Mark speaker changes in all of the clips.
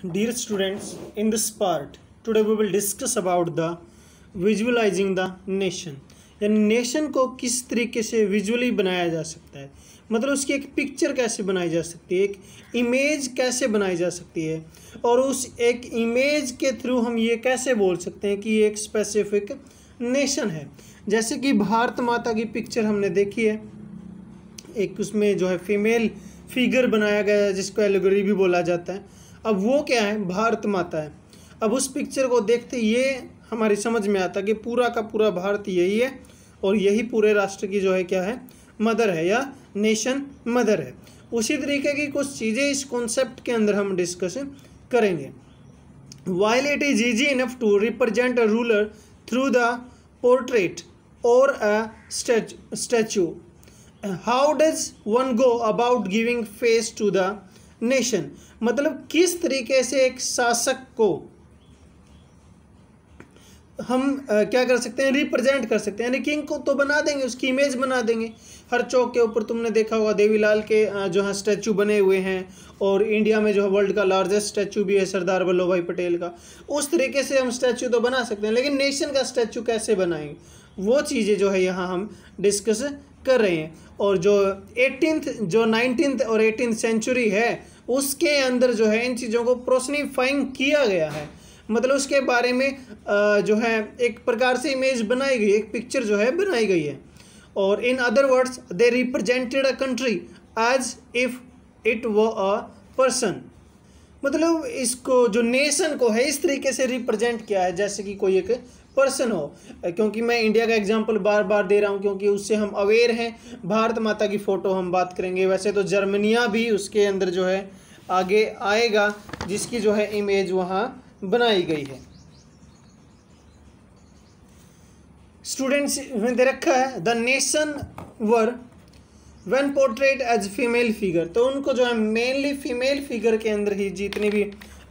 Speaker 1: Dear students, in this part, today we will discuss about the visualizing the nation. यानी nation को किस तरीके से विजुअली बनाया जा सकता है, मतलब उसकी एक पिक्चर कैसे बनाई जा सकती है, एक इमेज कैसे बनाई जा सकती है, और उस एक इमेज के थ्रू हम ये कैसे बोल सकते हैं कि ये एक स्पेसिफिक नेशन है। जैसे कि भारत माता की पिक्चर हमने देखी है, एक उसमें जो है फीमेल फिगर बनाया गया है जिसको एलिगोरी भी बोला जाता है। अब वो क्या है, भारत माता है। अब उस पिक्चर को देखते ये हमारी समझ में आता कि पूरा का पूरा भारत यही है और यही पूरे राष्ट्र की जो है क्या है, मदर है या नेशन मदर है। उसी तरीके की कुछ चीज़ें इस कॉन्सेप्ट के अंदर हम डिस्कस करेंगे। While it is easy enough to represent a ruler through the portrait or a statue, how does one go about giving face to the nation? मतलब किस तरीके से एक शासक को हम क्या कर सकते हैं, रिप्रेजेंट कर सकते हैं। यानी किंग को तो बना देंगे, उसकी इमेज बना देंगे। हर चौक के ऊपर तुमने देखा होगा देवीलाल के जो है स्टैचू बने हुए हैं, और इंडिया में जो है वर्ल्ड का लार्जेस्ट स्टैचू भी है सरदार वल्लभ भाई पटेल का। उस तरीके से हम स्टैचू तो बना सकते हैं, लेकिन नेशन का स्टैचू कैसे बनाएंगे, वो चीज़ें जो है यहाँ हम डिस्कस कर रहे हैं। और जो 19th और 18th सेंचुरी है उसके अंदर जो है इन चीज़ों को पर्सनिफाइंग किया गया है, मतलब उसके बारे में जो है एक प्रकार से इमेज बनाई गई, एक पिक्चर जो है बनाई गई है। और in other words they represented a country as if it वो अ पर्सन, मतलब इसको जो नेशन को है इस तरीके से रिप्रेजेंट किया है जैसे कि कोई एक पर्सन हो। क्योंकि मैं इंडिया का एग्जांपल बार बार दे रहा हूँ क्योंकि उससे हम अवेयर हैं। भारत माता की फ़ोटो हम बात करेंगे, वैसे तो जर्मनिया भी उसके अंदर जो है आगे आएगा जिसकी जो है इमेज वहाँ बनाई गई है। स्टूडेंट्स में दे रखा है the nation were when portrayed as female figure, तो उनको जो है मेनली फीमेल फिगर के अंदर ही जितनी भी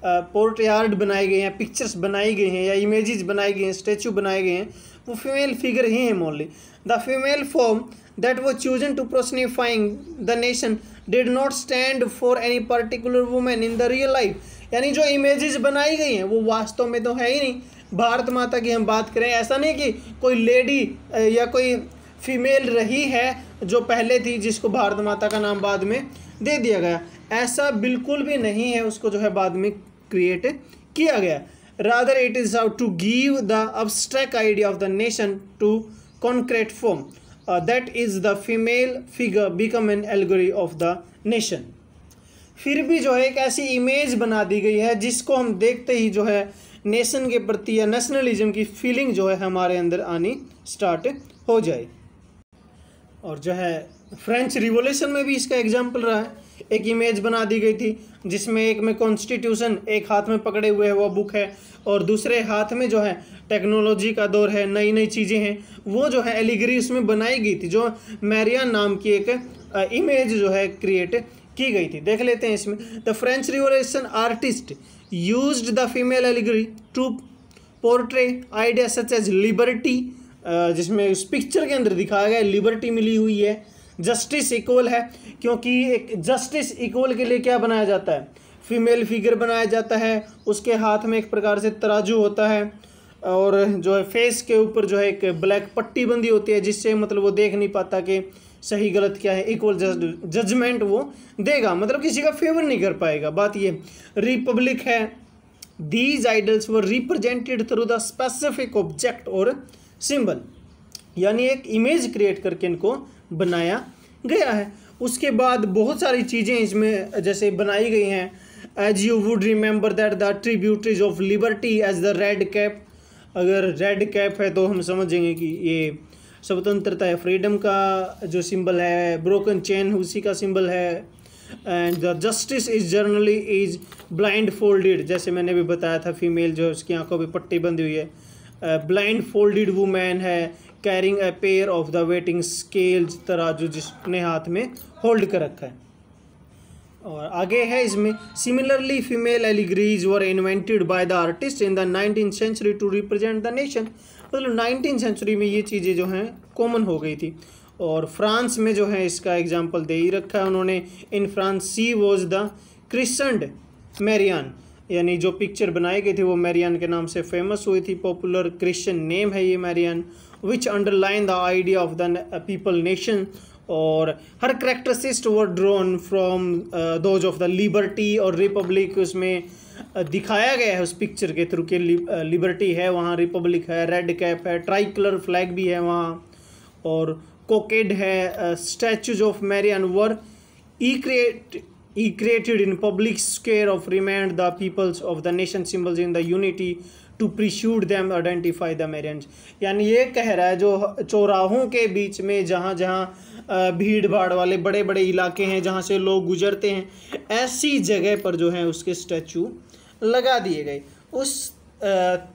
Speaker 1: पोर्ट्रेट बनाए गए हैं, पिक्चर्स बनाई गई हैं या इमेजेस बनाई गई हैं, स्टैचू बनाए गए हैं, वो फीमेल फिगर ही हैं mainly. The female form that was chosen to personifying the nation did not stand for any particular women in the real life. यानी जो इमेजेस बनाई गई हैं वो वास्तव में तो है ही नहीं। भारत माता की हम बात करें, ऐसा नहीं कि कोई लेडी या कोई फीमेल रही है जो पहले थी जिसको भारत माता का नाम बाद में दे दिया गया, ऐसा बिल्कुल भी नहीं है। उसको जो है बाद में क्रिएट किया गया। Rather it is how to give the abstract idea of the nation to concrete form, that is the female figure become an allegory of the nation. फिर भी जो है एक ऐसी इमेज बना दी गई है जिसको हम देखते ही जो है नेशन के प्रति या नेशनलिज्म की फीलिंग जो है हमारे अंदर आनी स्टार्ट हो जाए। और जो है फ्रेंच रिवॉल्यूशन में भी इसका एग्जाम्पल रहा है। एक इमेज बना दी गई थी जिसमें एक में कॉन्स्टिट्यूशन एक हाथ में पकड़े हुए है, वो बुक है, और दूसरे हाथ में जो है टेक्नोलॉजी का दौर है, नई नई चीज़ें हैं, वो जो है एलिगरी उसमें बनाई गई थी, जो मैरियन नाम की एक इमेज जो है क्रिएट की गई थी। देख लेते हैं इसमें। The French revolution artist used the female allegory to portray idea such as liberty, जिसमें उस पिक्चर के अंदर दिखाया गया लिबर्टी मिली हुई है, जस्टिस इक्वल है, क्योंकि एक जस्टिस इक्वल के लिए क्या बनाया जाता है, फीमेल फिगर बनाया जाता है, उसके हाथ में एक प्रकार से तराजू होता है, और जो है फेस के ऊपर जो है एक ब्लैक पट्टी बंदी होती है जिससे मतलब वो देख नहीं पाता कि सही गलत क्या है, इक्वल जजमेंट वो देगा, मतलब किसी का फेवर नहीं कर पाएगा। बात ये रिपब्लिक है। These idols were represented through the specific object और सिंबल, यानी एक इमेज क्रिएट करके इनको बनाया गया है। उसके बाद बहुत सारी चीज़ें इसमें जैसे बनाई गई हैं। As you would remember that the tributaries of liberty as the red cap, अगर रेड कैप है तो हम समझेंगे कि ये स्वतंत्रता है, फ्रीडम का जो सिंबल है, ब्रोकन चेन उसी का सिंबल है। And the justice is generally is blind folded, जैसे मैंने भी बताया था फीमेल जो है उसकी आंखों पे पट्टी बंधी हुई है। ब्लाइंड फोल्डेड वुमेन है, carrying a pair of the waiting scales, तराजू जिसने हाथ में होल्ड कर रखा है। और आगे है इसमें similarly female allegories were invented by the artist in the 19th century to represent the nation, मतलब 19th सेंचुरी में ये चीज़ें जो हैं कॉमन हो गई थी। और फ्रांस में जो है इसका एग्जाम्पल दे ही रखा है उन्होंने। In France she was the christened Marianne, यानी जो पिक्चर बनाई गई थी वो मैरियन के नाम से फेमस हुई थी। पॉपुलर क्रिश्चियन नेम है ये Marianne, which underline the idea of the people nation. और हर characteristics were drawn from those of the liberty और रिपब्लिक, उसमें दिखाया गया है उस पिक्चर के थ्रू कि लिबर्टी है वहाँ, रिपब्लिक है, रेड कैप है, ट्राई कलर फ्लैग भी है वहाँ, और कोकेड है। Statues of Marianne were he created in public square of remind the peoples of the nation symbols in the unity to precede them identify the Marians। यानी ये कह रहा है जो चौराहों के बीच में जहाँ जहाँ भीड़ भाड़ वाले बड़े बड़े इलाके हैं जहाँ से लोग गुजरते हैं, ऐसी जगह पर जो है उसके स्टैचू लगा दिए गए। उस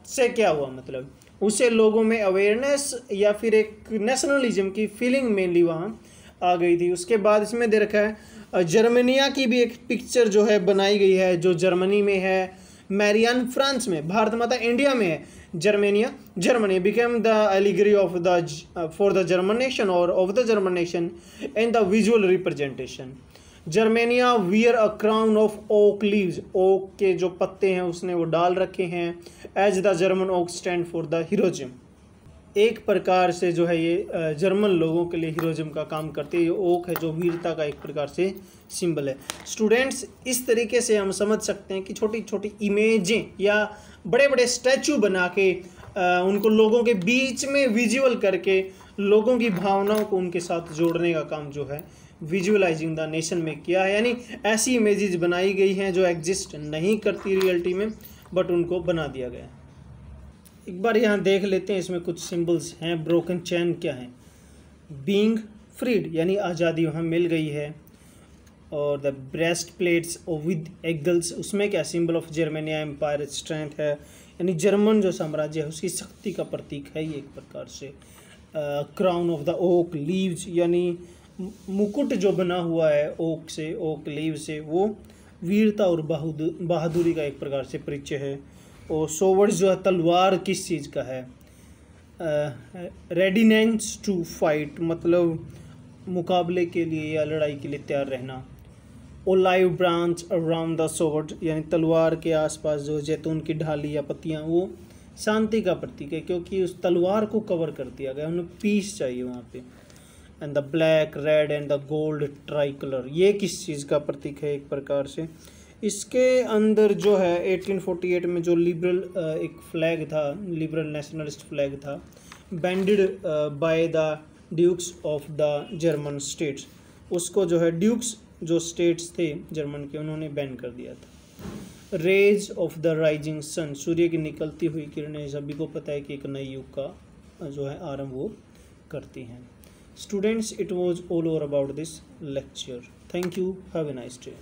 Speaker 1: से क्या हुआ, मतलब उसे लोगों में अवेयरनेस या फिर एक नेशनलिज्म की फीलिंग मेनली वहाँ आ गई थी। उसके बाद इसमें दे रखा है जर्मनिया की भी एक पिक्चर जो है बनाई गई है, जो जर्मनी में है, मैरियन फ्रांस में, भारत माता इंडिया में है। Germany became the allegory of the for the German nation और of the German nation in the visual representation. Germania wear a crown of oak leaves, oak के जो पत्ते हैं उसने वो डाल रखे हैं। As the German oak stand for the heroism, एक प्रकार से जो है ये जर्मन लोगों के लिए हीरोइज्म का काम करती है। ये ओक है जो वीरता का एक प्रकार से सिंबल है। स्टूडेंट्स, इस तरीके से हम समझ सकते हैं कि छोटी छोटी इमेजें या बड़े बड़े स्टैचू बना के उनको लोगों के बीच में विजुअल करके लोगों की भावनाओं को उनके साथ जोड़ने का काम जो है विजुअलाइजिंग द नेशन में किया है। यानी ऐसी इमेजेस बनाई गई हैं जो एग्जिस्ट नहीं करती रियलिटी में, बट उनको बना दिया गया है। एक बार यहाँ देख लेते हैं, इसमें कुछ सिंबल्स हैं। ब्रोकन चैन क्या है? बीइंग फ्रीड यानी आज़ादी वहाँ मिल गई है। और the breast plates with eagles, उसमें क्या symbol of Germania empire strength है, यानी जर्मन जो साम्राज्य है उसकी शक्ति का प्रतीक है ये एक प्रकार से। Crown of the oak leaves, यानी मुकुट जो बना हुआ है ओक से, ओक लीव से, वो वीरता और बहादुरी का एक प्रकार से परिचय है। और सोवर्ड जो है तलवार किस चीज़ का है? रेडिनेंस टू फाइट, मतलब मुकाबले के लिए या लड़ाई के लिए तैयार रहना। ओलाइव ब्रांच अराउंड द सोवर्ड, यानी तलवार के आसपास जो जैतून की ढाली या पत्तियाँ, वो शांति का प्रतीक है क्योंकि उस तलवार को कवर कर दिया गया, उन्हें पीस चाहिए वहाँ पे। And the black red and the gold try colour, ये किस चीज़ का प्रतीक है एक प्रकार से? इसके अंदर जो है 1848 में जो लिबरल एक फ्लैग था, लिबरल नेशनलिस्ट फ्लैग था, banded by the dukes of the German states, उसको जो है ड्यूक्स जो स्टेट्स थे जर्मन के उन्होंने बैन कर दिया था। Rays of the rising sun, सूर्य की निकलती हुई किरणें सभी को पता है कि एक नए युग का जो है आरंभ वो करती हैं। Students, it was all over about this lecture. Thank you, have a nice day.